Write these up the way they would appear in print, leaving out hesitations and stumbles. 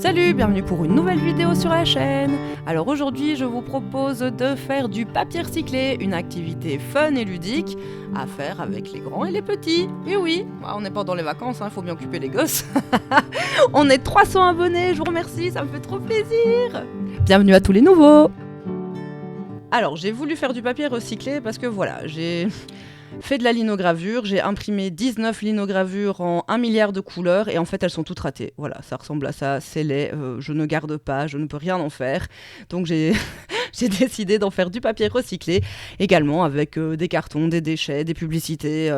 Salut, bienvenue pour une nouvelle vidéo sur la chaîne. Alors aujourd'hui, je vous propose de faire du papier recyclé, une activité fun et ludique à faire avec les grands et les petits. Et oui, on n'est pas dans les vacances, il faut bien occuper les gosses. On est 300 abonnés, je vous remercie, ça me fait trop plaisir. Bienvenue à tous les nouveaux. Alors, j'ai voulu faire du papier recyclé parce que voilà, j'ai fait de la linogravure, j'ai imprimé 19 linogravures en 1 milliard de couleurs et en fait elles sont toutes ratées. Voilà, ça ressemble à ça, c'est laid, je ne garde pas, je ne peux rien en faire. Donc j'ai décidé d'en faire du papier recyclé, également avec des cartons, des déchets, des publicités,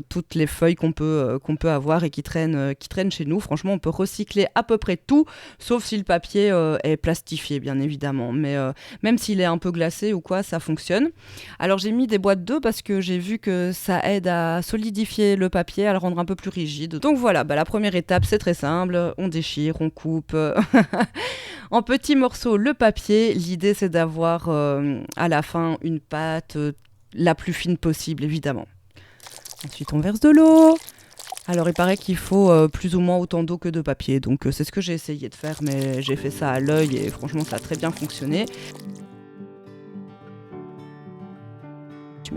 toutes les feuilles qu'on peut avoir et qui traînent chez nous. Franchement, on peut recycler à peu près tout, sauf si le papier est plastifié, bien évidemment. Mais même s'il est un peu glacé ou quoi, ça fonctionne. Alors j'ai mis des boîtes d'œufs parce que j'ai vu que ça aide à solidifier le papier, à le rendre un peu plus rigide. Donc voilà, la première étape, c'est très simple. On déchire, on coupe en petits morceaux le papier. L'idée, c'est d'avoir à la fin une pâte la plus fine possible, évidemment. Ensuite, on verse de l'eau. Alors, il paraît qu'il faut plus ou moins autant d'eau que de papier. Donc, c'est ce que j'ai essayé de faire, mais j'ai fait ça à l'œil et franchement, ça a très bien fonctionné. Tu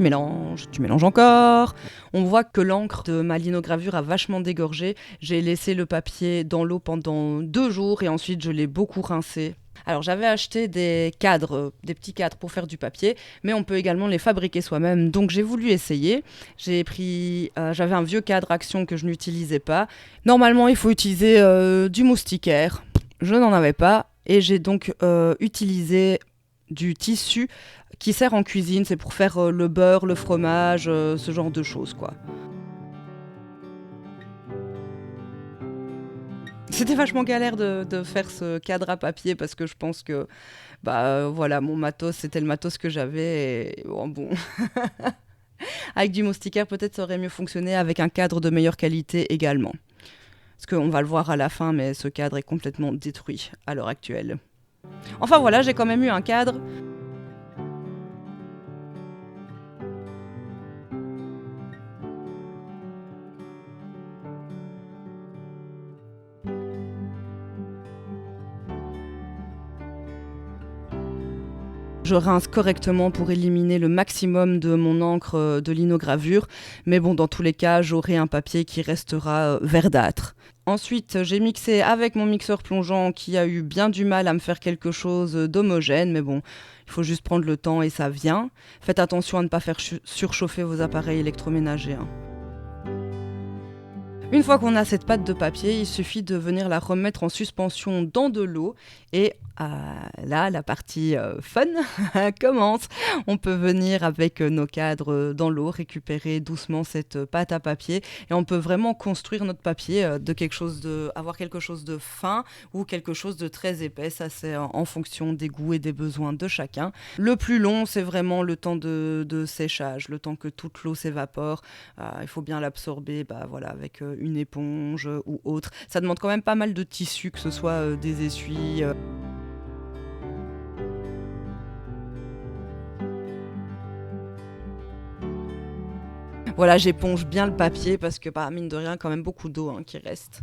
mélanges encore. On voit que l'encre de ma linogravure a vachement dégorgé. J'ai laissé le papier dans l'eau pendant 2 jours et ensuite je l'ai beaucoup rincé. Alors j'avais acheté des cadres, des petits cadres pour faire du papier, mais on peut également les fabriquer soi-même. Donc j'ai voulu essayer. J'avais un vieux cadre Action que je n'utilisais pas. Normalement il faut utiliser du moustiquaire. Je n'en avais pas et j'ai donc utilisé du tissu qui sert en cuisine, c'est pour faire le beurre, le fromage, ce genre de choses, quoi. C'était vachement galère de faire ce cadre à papier parce que je pense que, mon matos, c'était le matos que j'avais et bon. Avec du moustiquaire, peut-être ça aurait mieux fonctionné avec un cadre de meilleure qualité également. Parce qu'on va le voir à la fin, mais ce cadre est complètement détruit à l'heure actuelle. Enfin voilà, j'ai quand même eu un cadre. Je rince correctement pour éliminer le maximum de mon encre de linogravure. Mais bon, dans tous les cas, j'aurai un papier qui restera verdâtre. Ensuite, j'ai mixé avec mon mixeur plongeant qui a eu bien du mal à me faire quelque chose d'homogène. Mais bon, il faut juste prendre le temps et ça vient. Faites attention à ne pas faire surchauffer vos appareils électroménagers. Une fois qu'on a cette pâte de papier, il suffit de venir la remettre en suspension dans de l'eau et là, la partie fun commence. On peut venir avec nos cadres dans l'eau, récupérer doucement cette pâte à papier et on peut vraiment construire notre papier avoir quelque chose de fin ou quelque chose de très épais. Ça, c'est en fonction des goûts et des besoins de chacun. Le plus long, c'est vraiment le temps de séchage, le temps que toute l'eau s'évapore. Il faut bien l'absorber avec une éponge ou autre. Ça demande quand même pas mal de tissu, que ce soit des essuies. Voilà, j'éponge bien le papier parce que, mine de rien, quand même beaucoup d'eau qui reste.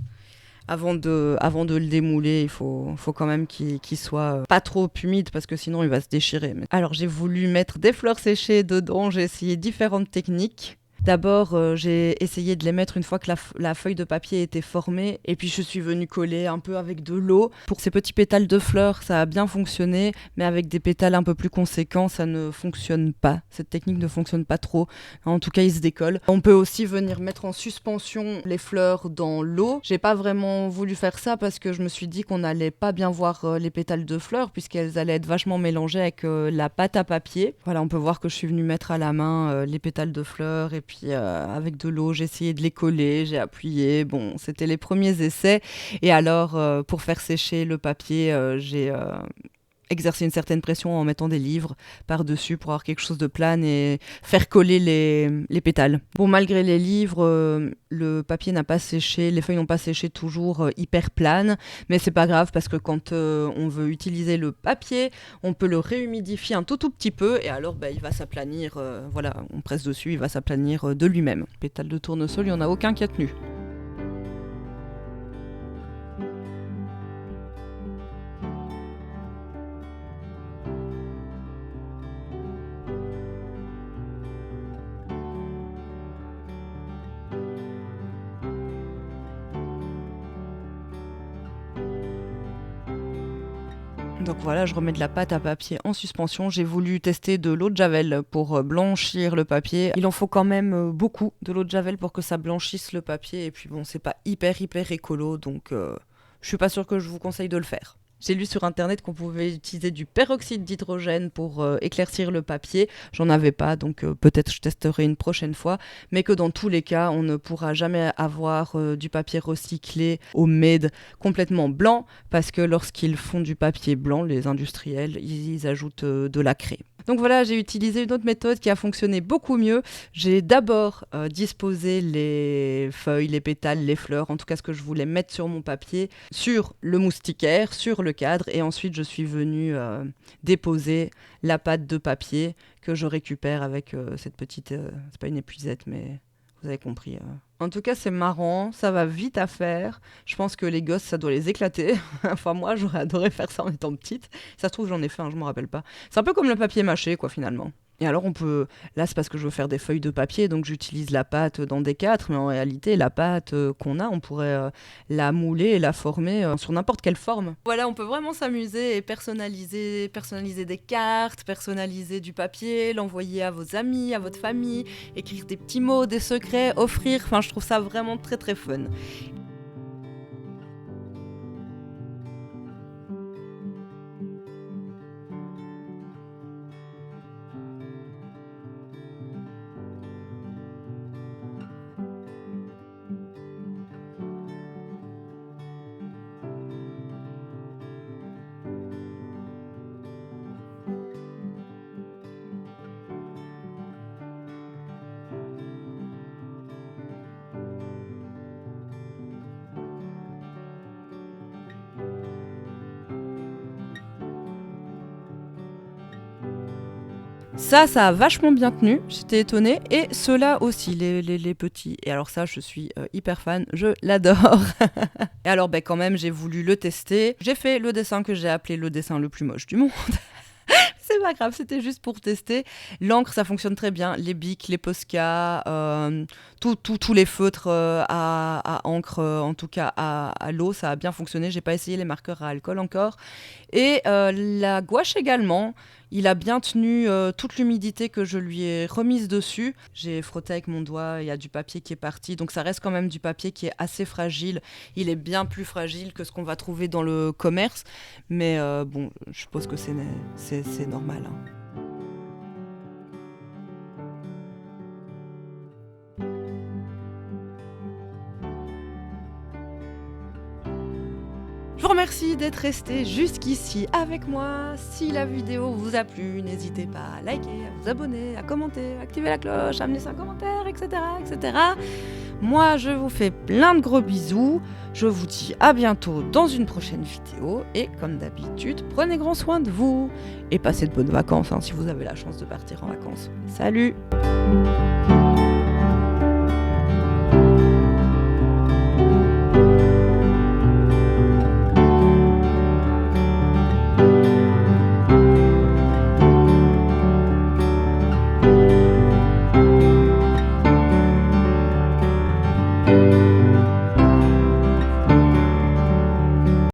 Avant de le démouler, il faut quand même qu'il soit pas trop humide parce que sinon il va se déchirer. Alors j'ai voulu mettre des fleurs séchées dedans, j'ai essayé différentes techniques. D'abord, j'ai essayé de les mettre une fois que la feuille de papier était formée et puis je suis venue coller un peu avec de l'eau. Pour ces petits pétales de fleurs, ça a bien fonctionné, mais avec des pétales un peu plus conséquents, ça ne fonctionne pas. Cette technique ne fonctionne pas trop. En tout cas, ils se décollent. On peut aussi venir mettre en suspension les fleurs dans l'eau. J'ai pas vraiment voulu faire ça parce que je me suis dit qu'on n'allait pas bien voir les pétales de fleurs puisqu'elles allaient être vachement mélangées avec la pâte à papier. Voilà, on peut voir que je suis venue mettre à la main les pétales de fleurs et puis avec de l'eau, j'ai essayé de les coller, j'ai appuyé. Bon, c'était les premiers essais. Et alors, pour faire sécher le papier, j'ai exercer une certaine pression en mettant des livres par-dessus pour avoir quelque chose de plane et faire coller les pétales. Bon, malgré les livres, le papier n'a pas séché, les feuilles n'ont pas séché toujours hyper planes, mais c'est pas grave parce que quand on veut utiliser le papier, on peut le réhumidifier un tout petit peu et alors il va s'aplanir, on presse dessus, il va s'aplanir de lui-même. Pétales de tournesol, il n'y en a aucun qui a tenu. Donc voilà, je remets de la pâte à papier en suspension. J'ai voulu tester de l'eau de javel pour blanchir le papier. Il en faut quand même beaucoup de l'eau de javel pour que ça blanchisse le papier. Et puis bon, c'est pas hyper écolo, donc je suis pas sûre que je vous conseille de le faire. J'ai lu sur internet qu'on pouvait utiliser du peroxyde d'hydrogène pour éclaircir le papier. J'en avais pas, donc peut-être je testerai une prochaine fois. Mais que dans tous les cas, on ne pourra jamais avoir du papier recyclé homemade complètement blanc, parce que lorsqu'ils font du papier blanc, les industriels, ils ajoutent de la craie. Donc voilà, j'ai utilisé une autre méthode qui a fonctionné beaucoup mieux. J'ai d'abord disposé les feuilles, les pétales, les fleurs, en tout cas ce que je voulais mettre sur mon papier, sur le moustiquaire, sur le cadre, et ensuite je suis venue déposer la pâte de papier que je récupère avec cette petite... c'est pas une épuisette, mais vous avez compris. En tout cas, c'est marrant, ça va vite à faire. Je pense que les gosses, ça doit les éclater. Enfin, moi, j'aurais adoré faire ça en étant petite. Ça se trouve, j'en ai fait un, je me rappelle pas. C'est un peu comme le papier mâché, quoi, finalement. Et alors, on peut... Là, c'est parce que je veux faire des feuilles de papier, donc j'utilise la pâte dans D4, mais en réalité, la pâte qu'on a, on pourrait la mouler et la former sur n'importe quelle forme. Voilà, on peut vraiment s'amuser et personnaliser des cartes, personnaliser du papier, l'envoyer à vos amis, à votre famille, écrire des petits mots, des secrets, offrir. Enfin, je trouve ça vraiment très très fun. Ça a vachement bien tenu, j'étais étonnée. Et ceux-là aussi, les petits. Et alors ça, je suis hyper fan, je l'adore. Et alors, quand même, j'ai voulu le tester. J'ai fait le dessin que j'ai appelé le dessin le plus moche du monde. C'est pas grave, c'était juste pour tester. L'encre, ça fonctionne très bien. Les bics, les Posca, tous les feutres à encre, en tout cas à l'eau, ça a bien fonctionné. J'ai pas essayé les marqueurs à alcool encore. Et la gouache également. Il a bien tenu toute l'humidité que je lui ai remise dessus. J'ai frotté avec mon doigt, il y a du papier qui est parti. Donc ça reste quand même du papier qui est assez fragile. Il est bien plus fragile que ce qu'on va trouver dans le commerce. Mais bon, je suppose que c'est normal. Hein. Je vous remercie d'être resté jusqu'ici avec moi. Si la vidéo vous a plu, n'hésitez pas à liker, à vous abonner, à commenter, à activer la cloche, à me laisser un commentaire, etc., etc. Moi, je vous fais plein de gros bisous. Je vous dis à bientôt dans une prochaine vidéo. Et comme d'habitude, prenez grand soin de vous. Et passez de bonnes vacances si vous avez la chance de partir en vacances. Salut!